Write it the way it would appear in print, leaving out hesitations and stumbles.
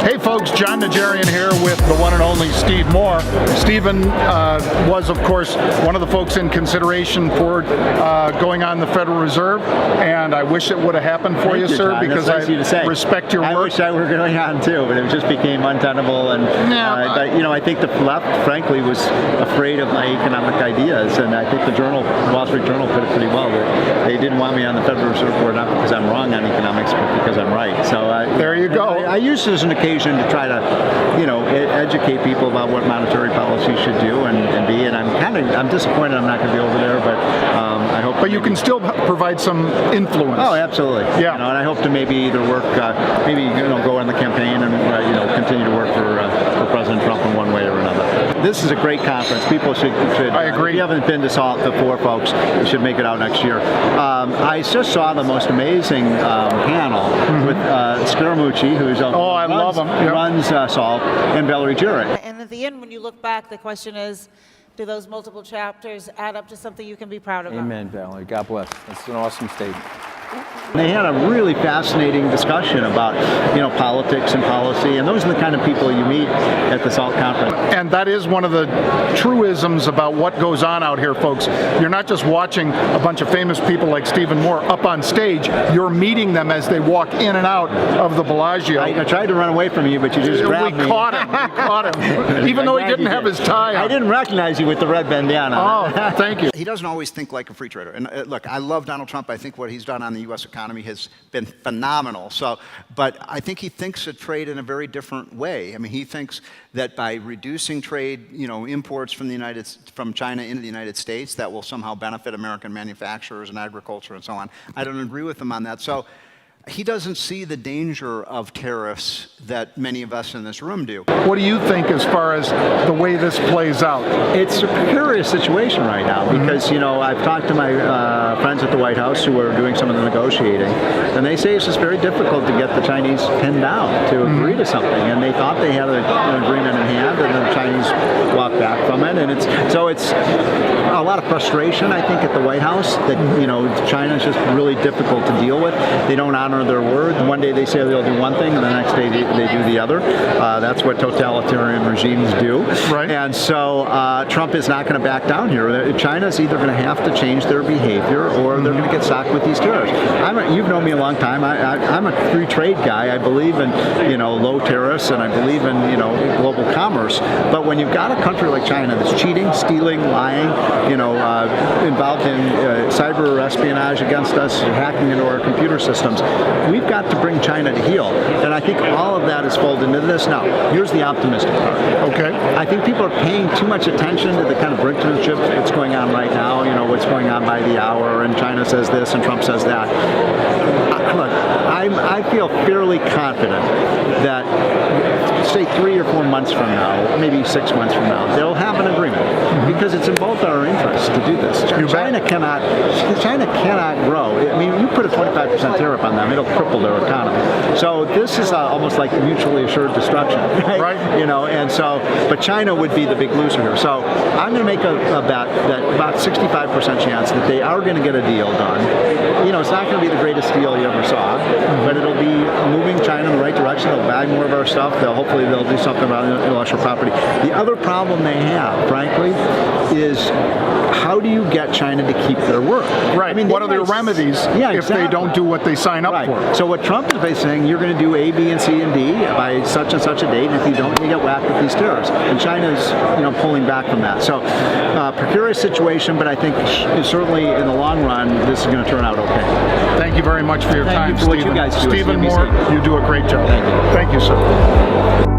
Hey folks, John Najarian here with the one and only Steve Moore. Stephen was, of course, one of the folks in consideration for going on the Federal Reserve, and I wish it would have happened for you, sir, John. because That's nice I respect your work. I wish I were going on too, but it just became untenable. And but you know, I think the left, frankly, was afraid of my economic ideas, and I think the Journal, Wall Street Journal, put it pretty well. That they didn't want me on the Federal Reserve Board not because I'm wrong on economics, but because I'm right. So there you go. I use it as an occasion to try to, you know, educate people about what monetary policy should do and be. And I'm disappointed I'm not going to be over there, but I hope. But you can still provide some influence. Oh, absolutely. Yeah. You know, and I hope to maybe either work, maybe go on the campaign and continue to work for President Trump in one way or another. This is a great conference. People should. I agree. If you haven't been to SALT before, folks, you should make it out next year. I just saw the most amazing panel with Scaramucci, who's runs SALT, and Valerie Jarrett. And at the end, when you look back, the question is, do those multiple chapters add up to something you can be proud of? Amen, Valerie. God bless. That's an awesome statement. They had a really fascinating discussion about, you know, politics and policy, and those are the kind of people you meet at the SALT conference. And that is one of the truisms about what goes on out here, folks. You're not just watching a bunch of famous people like Stephen Moore up on stage, you're meeting them as they walk in and out of the Bellagio. I tried to run away from you, but you just grabbed me. We caught him, even though he didn't have his tie on. I didn't recognize you with the red bandana. Oh, thank you. He doesn't always think like a free trader. And look, I love Donald Trump. I think what he's done on the U.S. economy has been phenomenal. But I think he thinks of trade in a very different way. I mean, he thinks that by reducing trade, you know, imports from China into the United States, that will somehow benefit American manufacturers and agriculture and so on. I don't agree with him on that. So he doesn't see the danger of tariffs that many of us in this room do. What do you think as far as the way this plays out? It's a precarious situation right now because, you know, I've talked to my friends at the White House who are doing some of the negotiating, and they say it's just very difficult to get the Chinese pinned down to agree to something. And they thought they had an agreement in hand, and then the Chinese walked back from it. And it's a lot of frustration, I think, at the White House that, you know, China is just really difficult to deal with. They don't honor their word. One day they say they'll do one thing, and the next day they do the other. That's what totalitarian regimes do. Right. And so Trump is not going to back down here. China's either going to have to change their behavior, or they're going to get socked with these tariffs. You've known me a long time. I'm a free trade guy. I believe in, you know, low tariffs, and I believe in, you know, global commerce. But when you've got a country like China that's cheating, stealing, lying, you know, involved in cyber espionage against us, hacking into our computer systems, we've got to bring China to heel. And I think all of that is folded into this. Now, here's the optimistic part. Okay. I think people are paying too much attention to the kind of brinkmanship that's going on right now, you know, what's going on by the hour, and China says this and Trump says that. Look, I feel fairly confident that, say, 3 or 4 months from now, maybe 6 months from now, they'll have an agreement because it's in both our interests to do this. China cannot grow. I mean, you put a 25% tariff on them, it'll cripple their economy. So this is almost like mutually assured destruction, right? You know, and so, but China would be the big loser here. So I'm going to make a bet that about 65% chance that they are going to get a deal done. You know, it's not going to be the greatest deal you ever saw, but it'll be moving China in the right direction. They'll buy more of our stuff. Hopefully they'll do something about intellectual property. The other problem they have, frankly, is how do you get China to keep their word? Right. I mean, what are their remedies if they don't do what they sign up for? So what Trump is basically saying, you're going to do A, B, and C, and D by such and such a date, and if you don't, you get whacked with these tariffs. And China's, you know, pulling back from that. So precarious situation, but I think certainly in the long run, this is going to turn out okay. Thank you very much for your time, Thank you for what you guys do. Stephen Moore, you do a great job. Thank you. Thank you, sir.